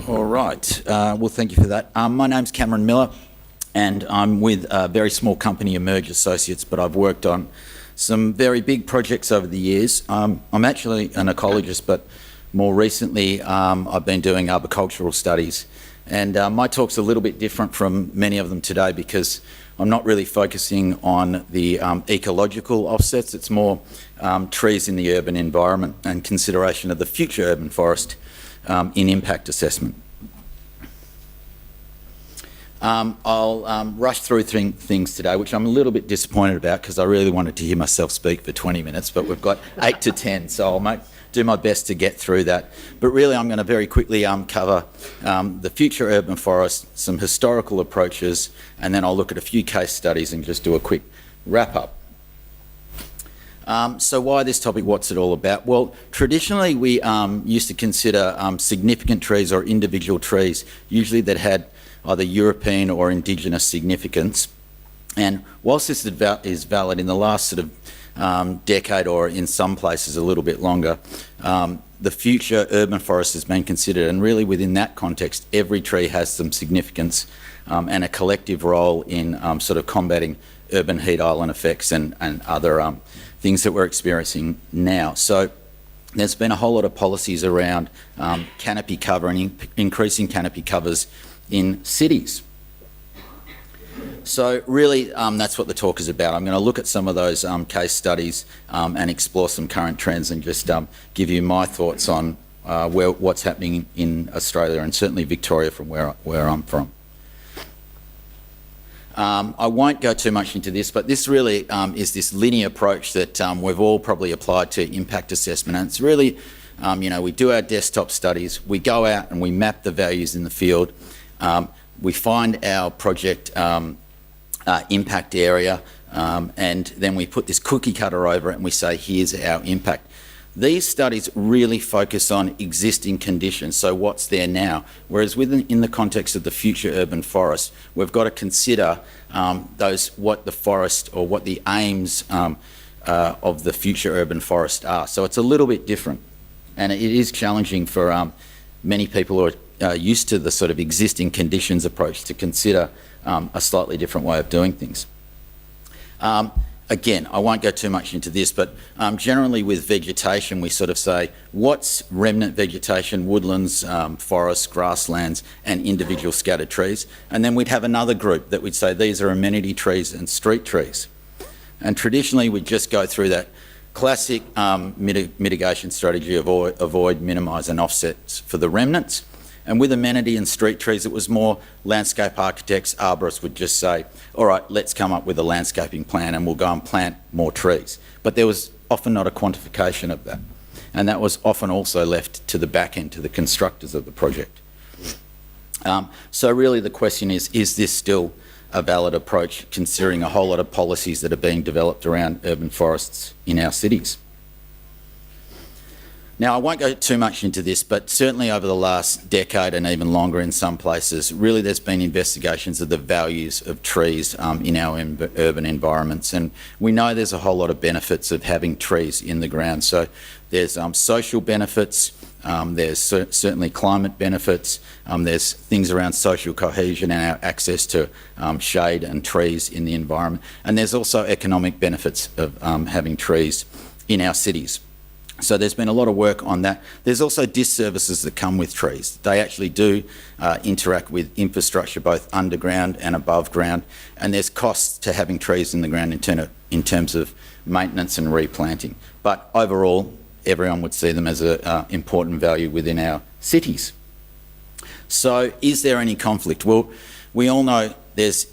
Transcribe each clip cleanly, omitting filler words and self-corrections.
All right. Well, thank you for that. My name's Cameron Miller, and I'm with a very small company, Emerge Associates, but I've worked on some very big projects over the years. I'm actually an ecologist, but more recently I've been doing arboricultural studies. And my talk's a little bit different from many of them today because I'm not really focusing on the ecological offsets. It's more trees in the urban environment and consideration of the future urban forest in impact assessment. I'll rush through things today, which I'm a little bit disappointed about because I really wanted to hear myself speak for 20 minutes, but we've got 8 to 10, so I'll do my best to get through that. But really I'm going to very quickly cover the future urban forest, some historical approaches, and then I'll look at a few case studies and just do a quick wrap up. So why this topic? What's it all about? Well, traditionally we used to consider significant trees or individual trees, usually that had either European or Indigenous significance. And whilst this is valid in the last sort of decade, or in some places a little bit longer, the future urban forest has been considered, and really within that context, every tree has some significance and a collective role in sort of combating urban heat island effects and other things that we're experiencing now. So there's been a whole lot of policies around canopy cover and increasing canopy covers in cities. So really that's what the talk is about. I'm going to look at some of those case studies and explore some current trends and just give you my thoughts on what's happening in Australia and certainly Victoria from where I'm from. I won't go too much into this, but this really is this linear approach that we've all probably applied to impact assessment. And it's really, we do our desktop studies, we go out and we map the values in the field, we find our project impact area, and then we put this cookie cutter over it and we say, here's our impact. These studies really focus on existing conditions, so what's there now, whereas in the context of the future urban forest, we've got to consider what the forest or what the aims of the future urban forest are. So it's a little bit different, and it is challenging for many people who are used to the sort of existing conditions approach to consider a slightly different way of doing things. Again, I won't go too much into this, but generally with vegetation, we sort of say, what's remnant vegetation, woodlands, forests, grasslands, and individual scattered trees? And then we'd have another group that we'd say, these are amenity trees and street trees. And traditionally, we'd just go through that classic mitigation strategy of avoid, minimise, and offsets for the remnants. And with amenity and street trees, it was more landscape architects, arborists would just say, all right, let's come up with a landscaping plan and we'll go and plant more trees. But there was often not a quantification of that. And that was often also left to the back end, to the constructors of the project. So really the question is this still a valid approach considering a whole lot of policies that are being developed around urban forests in our cities? Now, I won't go too much into this, but certainly over the last decade and even longer in some places, really there's been investigations of the values of trees in our urban environments. And we know there's a whole lot of benefits of having trees in the ground. So there's social benefits, there's certainly climate benefits, there's things around social cohesion and our access to shade and trees in the environment. And there's also economic benefits of having trees in our cities. So there's been a lot of work on that. There's also disservices that come with trees. They actually do interact with infrastructure both underground and above ground, and there's costs to having trees in the ground in terms of maintenance and replanting. But overall, everyone would see them as an important value within our cities. So is there any conflict? Well, we all know there's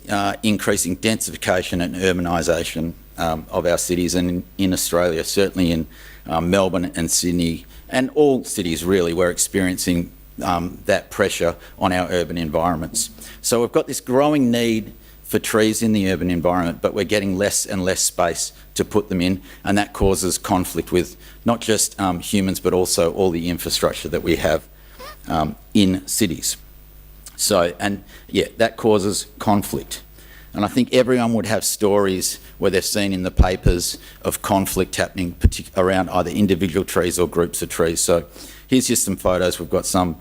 increasing densification and urbanisation of our cities, and in Australia, certainly in Melbourne and Sydney, and all cities really, we're experiencing that pressure on our urban environments. So we've got this growing need for trees in the urban environment, but we're getting less and less space to put them in, and that causes conflict with not just humans, but also all the infrastructure that we have in cities. So, and yeah, that causes conflict. And I think everyone would have stories where they've seen in the papers of conflict happening around either individual trees or groups of trees. So here's just some photos. We've got some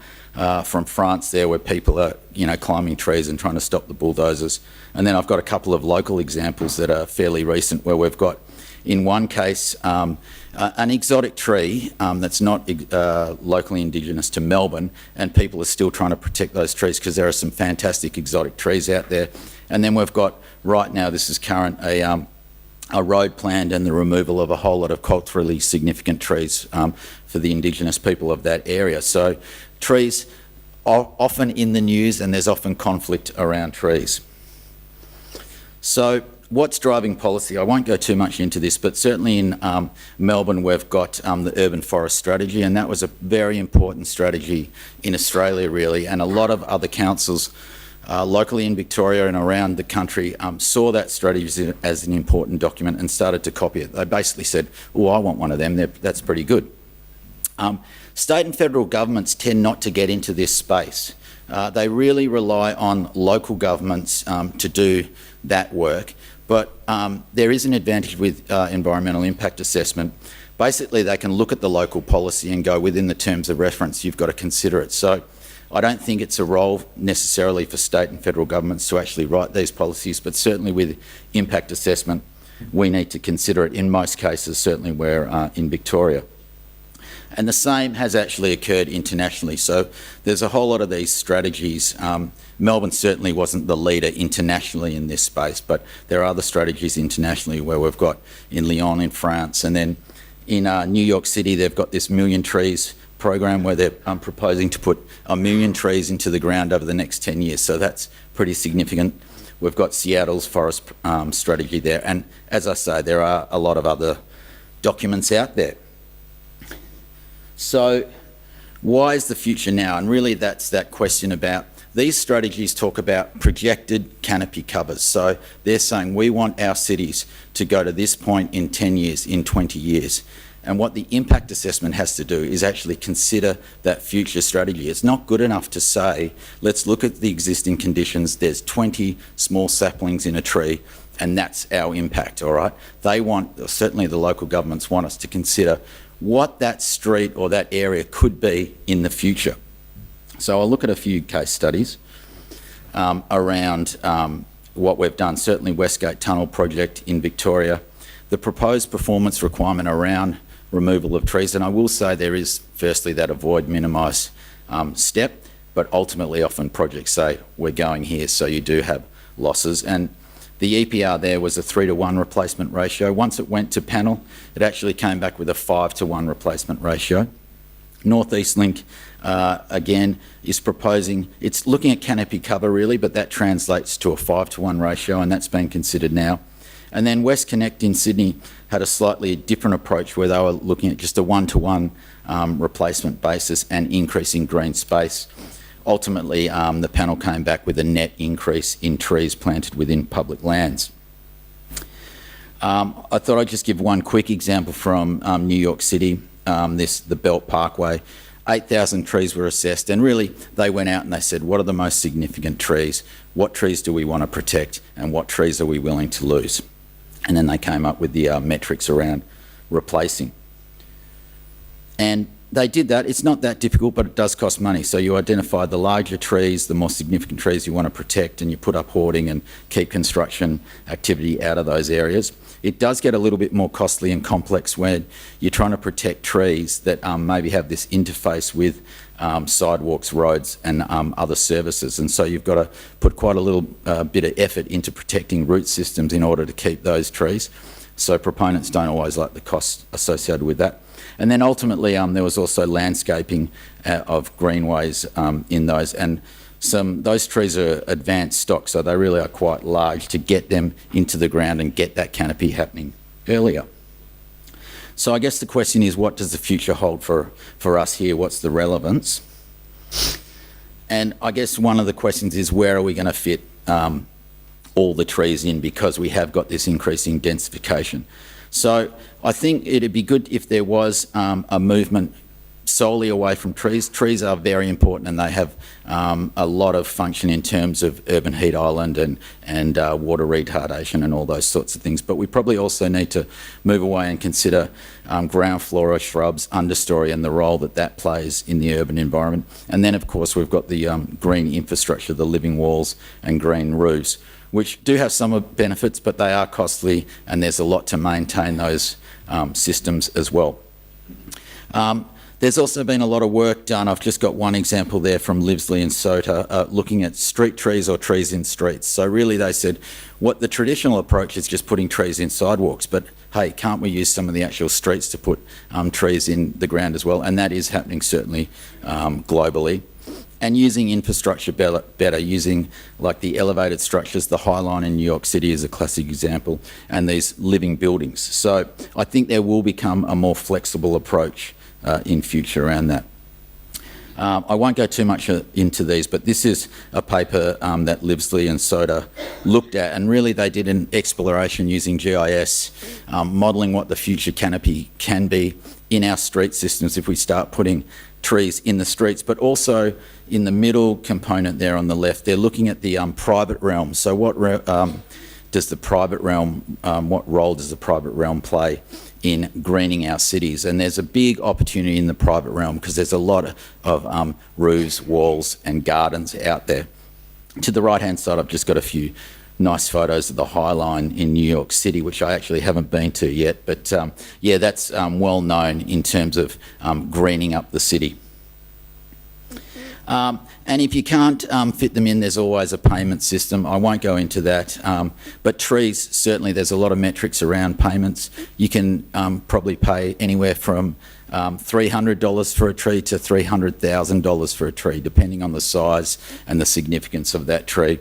from France there where people are, climbing trees and trying to stop the bulldozers. And then I've got a couple of local examples that are fairly recent where we've got, in one case, an exotic tree that's not locally indigenous to Melbourne, and people are still trying to protect those trees because there are some fantastic exotic trees out there. And then we've got, right now, this is current, a road planned and the removal of a whole lot of culturally significant trees for the Indigenous people of that area. So trees are often in the news and there's often conflict around trees. So what's driving policy? I won't go too much into this, but certainly in Melbourne we've got the Urban Forest Strategy, and that was a very important strategy in Australia really, and a lot of other councils locally in Victoria and around the country saw that strategy as an important document and started to copy it. They basically said, oh, I want one of them, that's pretty good. State and federal governments tend not to get into this space. They really rely on local governments to do that work, but there is an advantage with environmental impact assessment. Basically, they can look at the local policy and go, within the terms of reference, you've got to consider it. So I don't think it's a role necessarily for state and federal governments to actually write these policies, but certainly with impact assessment, we need to consider it in most cases, certainly where in Victoria. And the same has actually occurred internationally. So there's a whole lot of these strategies. Melbourne certainly wasn't the leader internationally in this space, but there are other strategies internationally where we've got in Lyon in France, and then in New York City, they've got this Million Trees program where they're proposing to put 1 million trees into the ground over the next 10 years. So that's pretty significant. We've got Seattle's forest strategy there. And as I say, there are a lot of other documents out there. So why is the future now? And really that's that question about, these strategies talk about projected canopy covers. So they're saying we want our cities to go to this point in 10 years, in 20 years. And what the impact assessment has to do is actually consider that future strategy. It's not good enough to say, let's look at the existing conditions, there's 20 small saplings in a tree, and that's our impact, all right? They want, certainly the local governments want us to consider what that street or that area could be in the future. So I'll look at a few case studies around what we've done. Certainly Westgate Tunnel project in Victoria, the proposed performance requirement around removal of trees, and I will say there is firstly that avoid minimise step, but ultimately often projects say we're going here, so you do have losses. And the EPR there was a 3-to-1 replacement ratio. Once it went to panel, it actually came back with a 5-to-1 replacement ratio. North East Link, again, is proposing, it's looking at canopy cover really, but that translates to a 5-to-1 ratio, and that's being considered now. And then West Connect in Sydney had a slightly different approach where they were looking at just a 1-to-1 replacement basis and increasing green space. Ultimately, the panel came back with a net increase in trees planted within public lands. I thought I'd just give one quick example from New York City, the Belt Parkway. 8,000 trees were assessed, and really they went out and they said, what are the most significant trees? What trees do we want to protect, and what trees are we willing to lose? And then they came up with the metrics around replacing. And they did that. It's not that difficult, but it does cost money. So you identify the larger trees, the more significant trees you want to protect, and you put up hoarding and keep construction activity out of those areas. It does get a little bit more costly and complex when you're trying to protect trees that maybe have this interface with sidewalks, roads and other services. And so you've got to put quite a little bit of effort into protecting root systems in order to keep those trees. So proponents don't always like the costs associated with that. And then ultimately there was also landscaping of greenways in those, and those trees are advanced stock, so they really are quite large to get them into the ground and get that canopy happening earlier. So I guess the question is, what does the future hold for us here? What's the relevance? And I guess one of the questions is, where are we going to fit all the trees in, because we have got this increasing densification? So I think it'd be good if there was a movement solely away from trees. Trees are very important, and they have a lot of function in terms of urban heat island and water retardation and all those sorts of things. But we probably also need to move away and consider ground flora, shrubs, understory, and the role that that plays in the urban environment. And then, of course, we've got the green infrastructure, the living walls and green roofs, which do have some benefits, but they are costly, and there's a lot to maintain those systems as well. There's also been a lot of work done. I've just got one example there from Livesley and Sota, looking at street trees or trees in streets. So really they said, what the traditional approach is just putting trees in sidewalks, but hey, can't we use some of the actual streets to put trees in the ground as well? And that is happening certainly globally. And using infrastructure better, using like the elevated structures, the High Line in New York City is a classic example, and these living buildings. So I think there will become a more flexible approach in future around that. I won't go too much into these, but this is a paper that Livesley and Sota looked at, and really they did an exploration using GIS, modelling what the future canopy can be in our street systems if we start putting trees in the streets, but also in the middle component there on the left, they're looking at the private realm. So what does the private realm, what role does the private realm play in greening our cities? And there's a big opportunity in the private realm because there's a lot of roofs, walls and gardens out there. To the right-hand side, I've just got a few nice photos of the High Line in New York City, which I actually haven't been to yet. But yeah, that's well known in terms of greening up the city. And if you can't fit them in, there's always a payment system. I won't go into that. But trees, certainly there's a lot of metrics around payments. You can probably pay anywhere from $300 for a tree to $300,000 for a tree, depending on the size and the significance of that tree.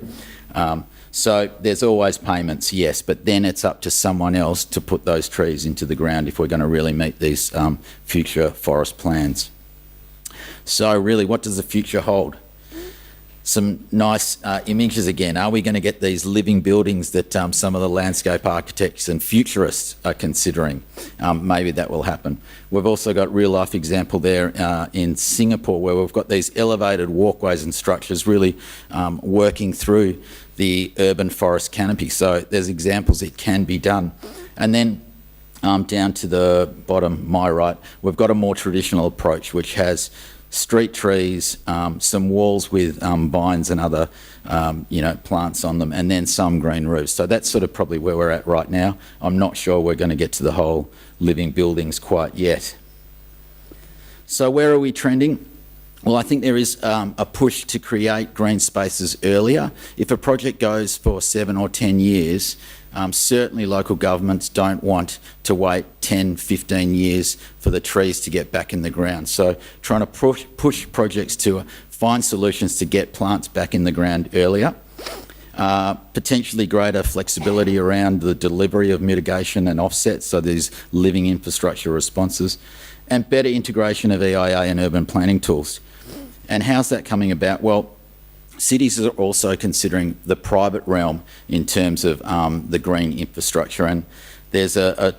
So there's always payments, yes, but then it's up to someone else to put those trees into the ground if we're going to really meet these future forest plans. So really, what does the future hold? Some nice images again. Are we going to get these living buildings that some of the landscape architects and futurists are considering? Maybe that will happen. We've also got real life example there in Singapore, where we've got these elevated walkways and structures really working through the urban forest canopy. So there's examples it can be done. And then down to the bottom, my right, we've got a more traditional approach, which has street trees, some walls with vines and other plants on them, and then some green roofs. So that's sort of probably where we're at right now. I'm not sure we're going to get to the whole living buildings quite yet. So where are we trending? Well, I think there is a push to create green spaces earlier. If a project goes for 7 or 10 years, certainly local governments don't want to wait 10, 15 years for the trees to get back in the ground. So trying to push projects to find solutions to get plants back in the ground earlier. Potentially greater flexibility around the delivery of mitigation and offsets, so these living infrastructure responses, and better integration of EIA and urban planning tools. And how's that coming about? Well, cities are also considering the private realm in terms of the green infrastructure, and there's a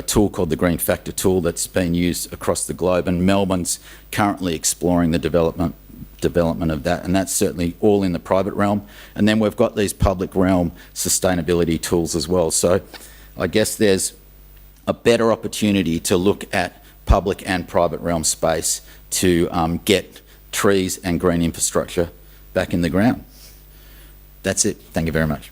tool called the Green Factor tool that's been used across the globe, and Melbourne's currently exploring the development of that, and that's certainly all in the private realm. And then we've got these public realm sustainability tools as well. So I guess there's a better opportunity to look at public and private realm space to get trees and green infrastructure back in the ground. That's it. Thank you very much.